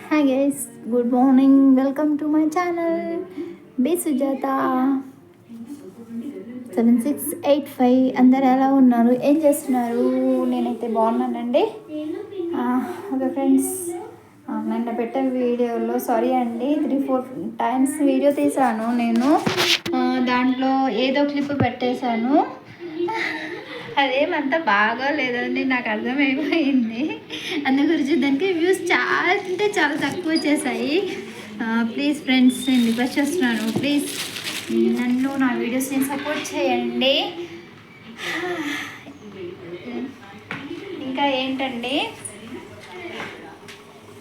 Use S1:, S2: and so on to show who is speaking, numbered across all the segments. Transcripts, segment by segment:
S1: Hi guys, good morning. Welcome to my channel B Sujatha 7685. అందరు ఎలా ఉన్నారు, ఏం చేస్తున్నారు? నేనైతే బాగున్నానండి. ఓకే ఫ్రెండ్స్, నిన్న పెట్టే వీడియోలో సారీ అండి, 3-4 టైమ్స్ వీడియో తీసాను నేను. దాంట్లో ఏదో క్లిప్ పెట్టేశాను. అదేమంతా బాగా లేదండి, నాకు అర్థమైపోయింది. అందు గురించి దానికి వ్యూస్ చాలా అంటే చాలా తక్కువ వచ్చేసాయి. ప్లీజ్ ఫ్రెండ్స్, నేను రిక్వెస్ట్ చేస్తున్నాను, ప్లీజ్ నన్ను నా వీడియోస్ని సపోర్ట్ చేయండి. ఇంకా ఏంటండి,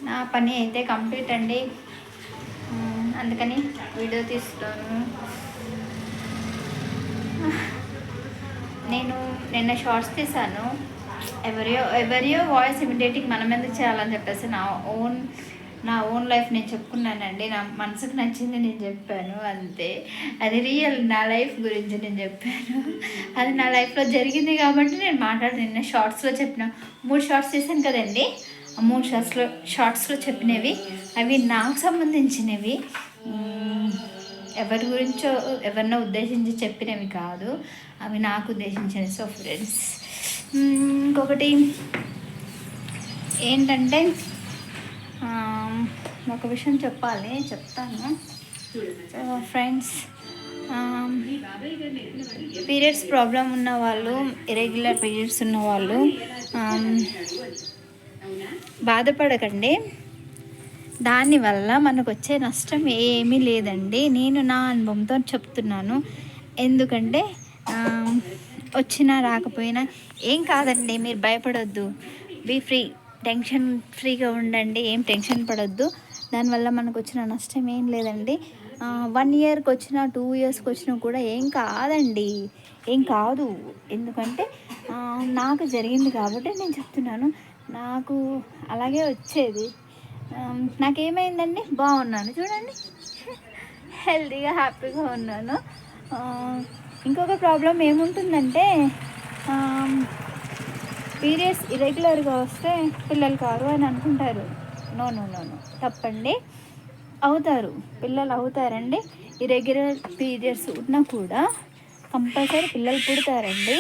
S1: నా పని అయితే కంప్లీట్ అండి, అందుకని వీడియో తీస్తాను. నేను నిన్న షార్ట్స్ తీసాను. ఎవరియో వాయిస్ ఇమిడియేటింగ్ మనం ఎందుకు చేయాలని చెప్పేసి నా ఓన్ లైఫ్ నేను చెప్పుకున్నానండి. నా మనసుకు నచ్చింది నేను చెప్పాను, అంతే. అది రియల్, నా లైఫ్ గురించి నేను చెప్పాను. అది నా లైఫ్లో జరిగింది కాబట్టి నేను నిన్న షార్ట్స్లో చెప్పిన 3 షార్ట్స్ తీసాను కదండి. ఆ 3 షార్ట్స్లో చెప్పినవి అవి నాకు సంబంధించినవి, ఎవరి గురించో ఎవరినో ఉద్దేశించి చెప్పినవి కాదు, అవి నాకు ఉద్దేశించినవి. సో ఫ్రెండ్స్, ఇంకొకటి ఏంటంటే, ఒక విషయం చెప్తాను. సో ఫ్రెండ్స్, పీరియడ్స్ ప్రాబ్లం ఉన్న వాళ్ళు, ఇరెగ్యులర్ పీరియడ్స్ ఉన్న వాళ్ళు బాధపడకండి. దానివల్ల మనకు వచ్చే నష్టం ఏమీ లేదండి. నేను నా అనుభవంతో చెప్తున్నాను. ఎందుకంటే వచ్చినా రాకపోయినా ఏం కాదండి, మీరు భయపడొద్దు. బీ ఫ్రీ, టెన్షన్ ఫ్రీగా ఉండండి, ఏం టెన్షన్ పడొద్దు. దానివల్ల మనకు వచ్చిన నష్టం ఏం లేదండి. 1 ఇయర్కి వచ్చినా 2 ఇయర్స్కి వచ్చినా కూడా ఏం కాదండి, ఏం కాదు. ఎందుకంటే నాకు జరిగింది కాబట్టి నేను చెప్తున్నాను. నాకు అలాగే వచ్చేది. నాకేమైందండి, బాగున్నాను చూడండి, హెల్తీగా హ్యాపీగా ఉన్నాను. ఇంకొక ప్రాబ్లం ఏముంటుందంటే, పీరియడ్స్ ఇరెగ్యులర్గా వస్తే పిల్లలు కారు అని అనుకుంటారు. నో నో నో నో, తప్పండి. అవుతారు, పిల్లలు అవుతారండి. ఇరెగ్యులర్ పీరియడ్స్ ఉన్నా కూడా కంపల్సరీ పిల్లలు పుడతారండి.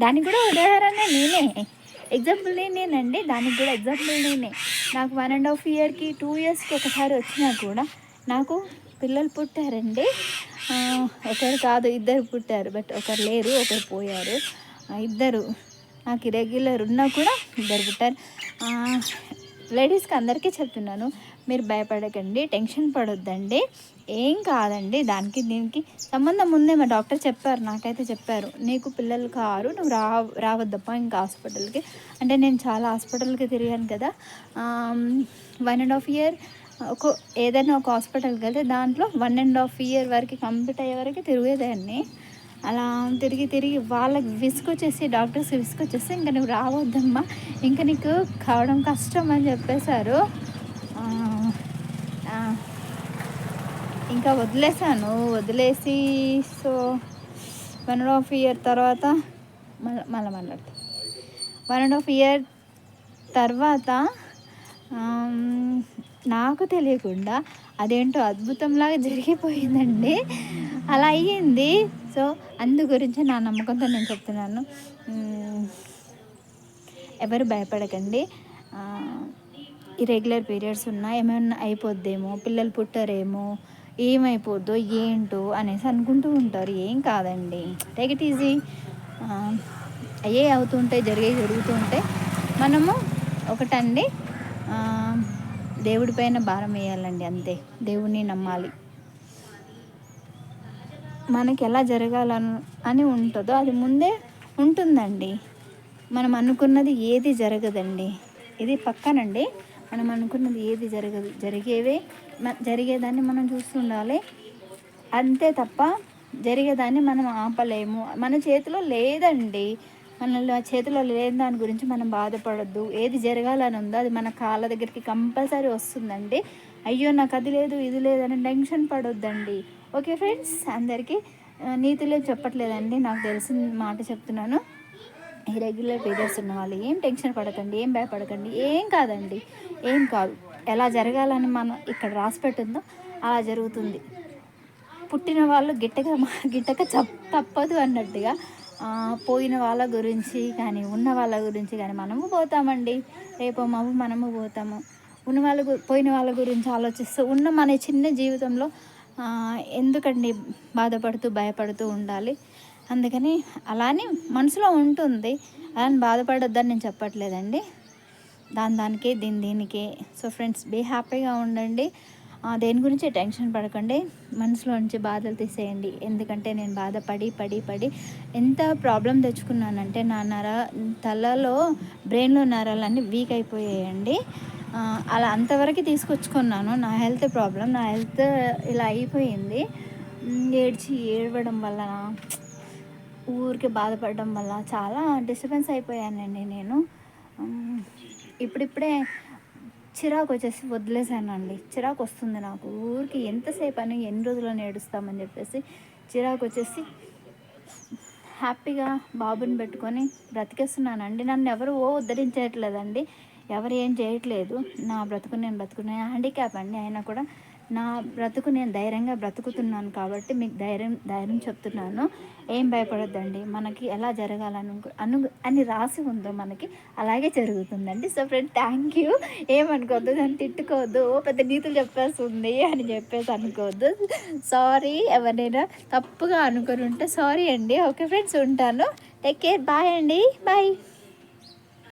S1: దానికి కూడా ఉదాహరణ నేనే, ఎగ్జాంపుల్ నేనేనండి. దానికి కూడా ఎగ్జాంపుల్ నేనే. నాకు 1.5 ఇయర్కి 2 ఇయర్స్కి ఒకసారి వచ్చినా కూడా నాకు పిల్లలు పుట్టారండి. ఒకరు కాదు, 2 పుట్టారు. బట్ ఒకరు లేరు, ఒకరు పోయారు. 2 నాకు ఇరెగ్యులర్ ఉన్నా కూడా 2 పుట్టారు. లేడీస్కి అందరికీ చెప్తున్నాను, మీరు భయపడకండి, టెన్షన్ పడొద్దండి, ఏం కాదండి. దానికి దీనికి సంబంధం ఉందే, మా డాక్టర్ చెప్పారు, నాకైతే చెప్పారు, నీకు పిల్లలు కారు, నువ్వు రావద్దప్ప ఇంకా హాస్పిటల్కి. అంటే నేను చాలా హాస్పిటల్కి తిరిగాను కదా. 1.5 ఇయర్ ఏదైనా ఒక హాస్పిటల్కి వెళ్తే దాంట్లో 1.5 ఇయర్ వరకు కంప్లీట్ అయ్యే వరకు తిరిగేదాన్ని. అలా తిరిగి వాళ్ళకి విసుకొచ్చేసి, డాక్టర్స్ విసుకొచ్చేసి, ఇంకా నువ్వు రావద్దమ్మా, ఇంకా నీకు కావడం కష్టం అని చెప్పేశారు. ఇంకా వదిలేసి సో 1.5 ఇయర్ తర్వాత మాట్లాడతా. 1.5 ఇయర్ తర్వాత నాకు తెలియకుండా అదేంటో అద్భుతంలాగా జరిగిపోయిందండి, అలా అయ్యింది. సో అందు గురించి నా నమ్మకంతో నేను చెప్తున్నాను, ఎవరు భయపడకండి. ఇరెగ్యులర్ పీరియడ్స్ ఉన్నా ఏమైనా అయిపోద్దేమో, పిల్లలు పుట్టరేమో, ఏమైపోద్దో ఏంటో అనేసి అనుకుంటూ ఉంటారు. ఏం కాదండి, టేక్ ఇట్ ఈజీ. అయ్యే అవుతుంటాయి, జరుగుతూ ఉంటాయి. మనము ఒకటండి, దేవుడి పైన భారం వేయాలండి, అంతే. దేవుడిని నమ్మాలి. మనకి ఎలా జరగాలని ఉంటుందో అది ముందే ఉంటుందండి. మనం అనుకున్నది ఏది జరగదండి, ఇది పక్కనండి. మనం అనుకున్నది ఏది జరగదు, జరిగేదాన్ని మనం చూస్తుండాలి, అంతే తప్ప జరిగేదాన్ని మనం ఆపలేము. మన చేతిలో లేదండి, మన చేతిలో లేని దాని గురించి మనం బాధపడొద్దు. ఏది జరగాలని ఉందో అది మన కాళ్ళ దగ్గరికి కంపల్సరీ వస్తుందండి. అయ్యో నాకు అది లేదు ఇది లేదని టెన్షన్ పడొద్దండి. ఓకే ఫ్రెండ్స్, అందరికీ నీతులే చెప్పట్లేదండి, నాకు తెలిసిన మాట చెప్తున్నాను. ఇరెగ్యులర్ పీరియడ్స్ ఉన్న వాళ్ళు ఏం టెన్షన్ పడకండి, ఏం భయపడకండి, ఏం కాదండి, ఏం కాదు. ఎలా జరగాలని మనం ఇక్కడ రాసి పెట్టిందో అలా జరుగుతుంది. పుట్టిన వాళ్ళు గిట్టక తప్పదు అన్నట్టుగా పోయిన వాళ్ళ గురించి కానీ ఉన్న వాళ్ళ గురించి కానీ మనము పోతామండి. రేపో మాపు మనము పోతాము. పోయిన వాళ్ళ గురించి ఆలోచిస్తూ ఉన్న మన చిన్న జీవితంలో ఎందుకండి బాధపడుతూ భయపడుతూ ఉండాలి. అందుకని అలానే మనసులో ఉంటుంది, అలాని బాధపడొద్దని నేను చెప్పట్లేదండి. దానికే దీనికే. సో ఫ్రెండ్స్, బీ హ్యాపీగా ఉండండి. దేని గురించి టెన్షన్ పడకండి, మనసులో నుంచి బాధలు తీసేయండి. ఎందుకంటే నేను బాధపడి ఎంత ప్రాబ్లం తెచ్చుకున్నానంటే తలలో బ్రెయిన్లో నరాలన్నీ వీక్ అయిపోయాయండి. అలా అంతవరకు తీసుకొచ్చుకున్నాను. నా హెల్త్ ప్రాబ్లం, నా హెల్త్ ఇలా అయిపోయింది. ఏడవడం వల్ల, ఊరికే బాధపడడం వల్ల చాలా డిస్టర్బెన్స్ అయిపోయానండి నేను. ఇప్పుడిప్పుడే చిరాకు వచ్చేసి వదిలేసానండి. చిరాకు వస్తుంది నాకు, ఊరికి ఎంతసేపు అని ఎన్ని రోజులు ఏడుస్తామని చెప్పేసి చిరాకు వచ్చేసి హ్యాపీగా బాబుని పెట్టుకొని బ్రతికేస్తున్నానండి. నన్ను ఎవరు ఉద్ధరించట్లేదండి, ఎవరు ఏం చేయట్లేదు. నా బ్రతుకు నేను బ్రతుకునే హ్యాండిక్యాప్ అండి. అయినా కూడా నా బ్రతుకు నేను ధైర్యంగా బ్రతుకుతున్నాను కాబట్టి మీకు ధైర్యం చెప్తున్నాను. ఏం భయపడొద్దండి, మనకి ఎలా అని రాసి ఉందో మనకి అలాగే జరుగుతుందండి. So friend, thank you. ఏమనుకోవద్దు, దాన్ని తిట్టుకోవద్దు, పెద్ద నీతులు చెప్పేస్తుంది అని చెప్పేసి అనుకోవద్దు. సారీ, ఎవరైనా తప్పుగా అనుకొని ఉంటే సారీ అండి. ఓకే ఫ్రెండ్స్, ఉంటాను. Take care. బాయ్ అండి. బాయ్.